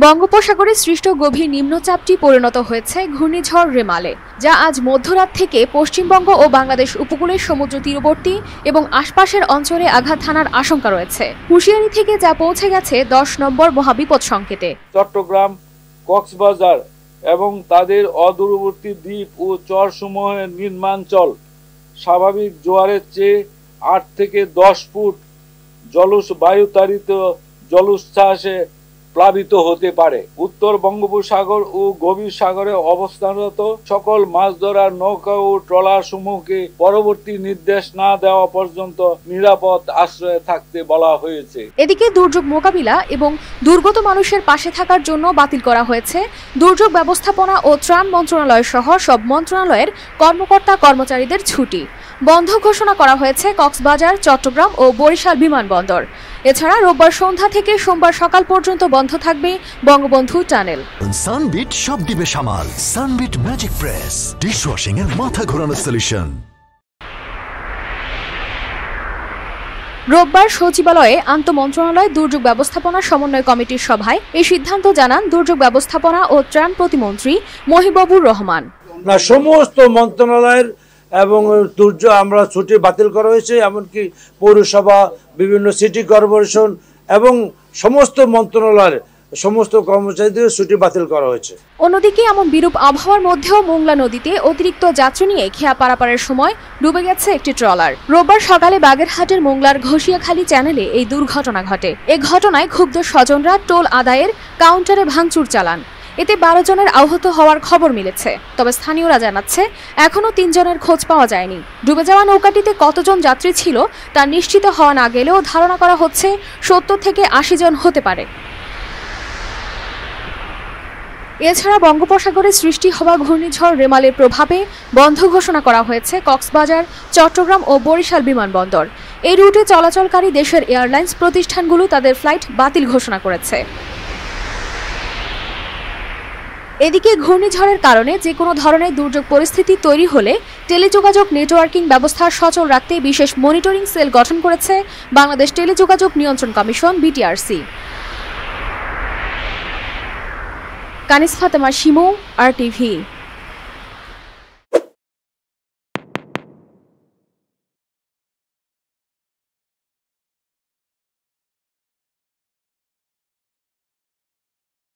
বঙ্গোপসাগরে সৃষ্ট গভীর নিম্নচাপটি পরিণত হয়েছে ঘূর্ণিঝড় রেমালে, যা আজ মধ্যরাত থেকে পশ্চিমবঙ্গ ও বাংলাদেশ উপকূলের সমুদ্র তীরবর্তী এবং আশপাশের অঞ্চলে আঘাত হানার আশঙ্কা রয়েছে। হুঁশিয়ারি থেকে যা পৌঁছে গেছে 10 নম্বর মহাবিপদ সংকেতে। চট্টগ্রাম, কক্সবাজার এবং তাদের অদূরবর্তী দ্বীপ ও চরসমূহের নিম্নাঞ্চল স্বাভাবিক জোয়ারের চেয়ে 8 থেকে 10 ফুট বায়ুতাড়িত জলোচ্ছ্বাসে প্লাবিত হতে পারে। উত্তর বঙ্গোপসাগর ও গভীর সাগরে অবস্থানরত সকল মাছ ধরার নৌকা ও ট্রলার সমূহকে পরবর্তী নির্দেশ না দেওয়া পর্যন্ত নিরাপদ আশ্রয়ে থাকতে বলা হয়েছে। এদিকে দুর্যোগ মোকাবিলা এবং দুর্গত মানুষের পাশে থাকার জন্য বাতিল করা হয়েছে দুর্যোগ ব্যবস্থাপনা ও ত্রাণ মন্ত্রণালয় সহ সব মন্ত্রণালয়ের কর্মকর্তা কর্মচারীদের ছুটি। বন্ধ ঘোষণা করা হয়েছে কক্সবাজার, চট্টগ্রাম ও বরিশাল বিমানবন্দর। এছাড়া রোববার সন্ধ্যা থেকে সোমবার সকাল পর্যন্ত বন্ধ থাকবে বঙ্গবন্ধু টানেল। সানবিট সব দিবে সামাল। সানবিট ম্যাজিক প্রেস ডিশওয়াশিং এর মাথা ঘোরানো সলিউশন। রোববার সচিবালয়ে আন্তঃমন্ত্রণালয় দুর্যোগ ব্যবস্থাপনা সমন্বয় কমিটির সভায় এই সিদ্ধান্ত জানান দুর্যোগ ব্যবস্থাপনা ও ত্রাণ প্রতিমন্ত্রী মহিবুবুর রহমান। সমস্ত মন্ত্রণালয়ের এবং দুর্যোগ আমরা ছুটি বাতিল করা হয়েছে, এমনকি পৌরসভা, বিভিন্ন সিটি কর্পোরেশন এবং সমস্ত মন্ত্রণালয়ের সমস্ত কর্মচারীদের ছুটি বাতিল করা হয়েছে। অন্যদিকে এমন বিরূপ আবহাওয়ার মধ্যেও মোংলা নদীতে অতিরিক্ত যাত্রী নিয়ে খেয়া পারাপারের সময় ডুবে গেছে একটি ট্রলার। রোববার সকালে বাগেরহাটের মোংলার ঘষিয়াখালী চ্যানেলে এই দুর্ঘটনা ঘটে। এ ঘটনায় ক্ষুব্ধ স্বজনরা টোল আদায়ের কাউন্টারে ভাঙচুর চালান। এতে 12 জনের আহত হওয়ার খবর মিলেছে। তবে স্থানীয়রা জানাচ্ছে এখনো 3 জনের খোঁজ পাওয়া যায়নি। ডুবে যাওয়া নৌকাটিতে কতজন যাত্রী ছিল তা নিশ্চিত হওয়া না গেলেও ধারণা করা হচ্ছে 70 থেকে 80 জন হতে পারে। এছাড়া বঙ্গোপসাগরে সৃষ্টি হওয়া ঘূর্ণিঝড় রেমালের প্রভাবে বন্ধ ঘোষণা করা হয়েছে কক্সবাজার, চট্টগ্রাম ও বরিশাল বিমানবন্দর। এই রুটে চলাচলকারী দেশের এয়ারলাইন্স প্রতিষ্ঠানগুলো তাদের ফ্লাইট বাতিল ঘোষণা করেছে। এদিকে ঘূর্ণিঝড়ের কারণে যে কোনো ধরনের দুর্যোগ পরিস্থিতি তৈরি হলে টেলিযোগাযোগ নেটওয়ার্কিং ব্যবস্থা সচল রাখতে বিশেষ মনিটরিং সেল গঠন করেছে বাংলাদেশ টেলিযোগাযোগ নিয়ন্ত্রণ commission BTRC। Kanis Fatema Shimu, RTV।